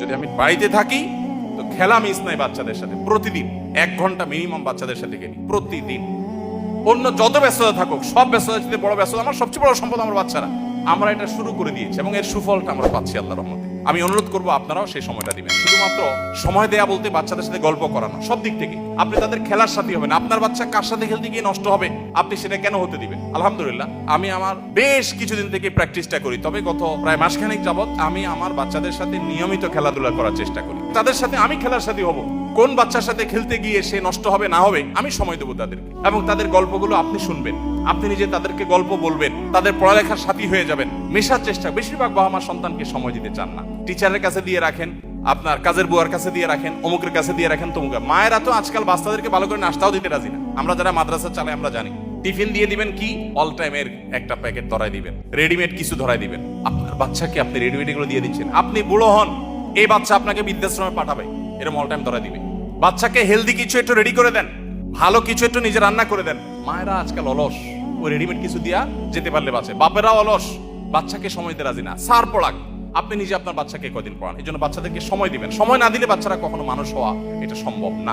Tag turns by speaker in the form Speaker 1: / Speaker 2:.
Speaker 1: যদি আমি বাড়িতে থাকি তো খেলা মিস নাই বাচ্চাদের সাথে, প্রতিদিন 1 ঘন্টা মিনিমাম বাচ্চাদের সাথে খেলি প্রতিদিন। অন্য যত ব্যস্ততা থাকুক, সব ব্যস্ততার সাথে বড় ব্যস্ততা, আমার সবচেয়ে বড় সম্পদ আমার বাচ্চারা। আমরা এটা শুরু করে দিয়েছি এবং এর সুফলটা আমরা পাচ্ছি আল্লাহর রহমতে। আমি অনুরোধ করবো আপনারাও সেই সময়টা দিবেন। শুধুমাত্র সময় দেয়া বলতে বাচ্চাদের সাথে গল্প করানো, সব দিক থেকে আপনি তাদের খেলার সাথী হবেন। আপনার বাচ্চা কার সাথে খেলতে গিয়ে নষ্ট হবে, আপনি সেটা কেন হতে দিবেন? আলহামদুলিল্লাহ, আমি আমার বেশ কিছুদিন থেকে প্র্যাকটিসটা করি, তবে গত প্রায় মাসখানেক যাবত আমি আমার বাচ্চাদের সাথে নিয়মিত খেলাধুলা করার চেষ্টা করি। তাদের সাথে আমি খেলার সাথী হব। কোন বাচ্চার সাথে খেলতে গিয়ে সে নষ্ট হবে না হবে, আমি সময় দেবো তাদেরকে, এবং তাদের গল্পগুলো আপনি শুনবেন, আপনি নিজে তাদেরকে গল্প বলবেন, তাদের পড়ালেখার সাথী হয়ে যাবেন, মেশার চেষ্টা। বেশিরভাগ বাবা মা সন্তানকে সময় দিতে চান না, টিচারের কাছে দিয়ে রাখেন, আপনার কাজের বুয়ার কাছে দিয়ে রাখেন, অমুকের কাছে দিয়ে রাখেন, তমুক। মায়েরা তো আজকাল বাচ্চাদেরকে ভালো করে নাস্তাও দিতে রাজি না। আমরা যারা মাদ্রাসা চালাই আমরা জানি, টিফিন দিয়ে দিবেন কি, অল টাইমের একটা প্যাকেট ধরাই দিবেন, রেডিমেড কিছু ধরাই দিবেন। আপনার বাচ্চাকে আপনি রেডিমেড এগুলো দিয়ে দিচ্ছেন। আপনি বুড়ো হন, এই বাচ্চা আপনাকে বৃদ্ধাশ্রমে পাঠাবে, এরকম অল টাইম ধরাই দিবে। বাচ্চাকে হেলদি কিছু একটু রেডি করে দেন, ভালো কিছু একটু নিজে রান্না করে দেন। মায়েরা আজকাল অলস, ওই রেডিমেড কিছু দিয়া যেতে পারলে বাঁচে। বাপেরা অলস, বাচ্চাকে সময় দিতে রাজি না। সার পড়াক, আপনি নিজে আপনার বাচ্চাকে কয়দিন পড়ান। এই জন্য বাচ্চাদেরকে সময় দিবেন। সময় না দিলে বাচ্চারা কখনো মানুষ হওয়া এটা সম্ভব না।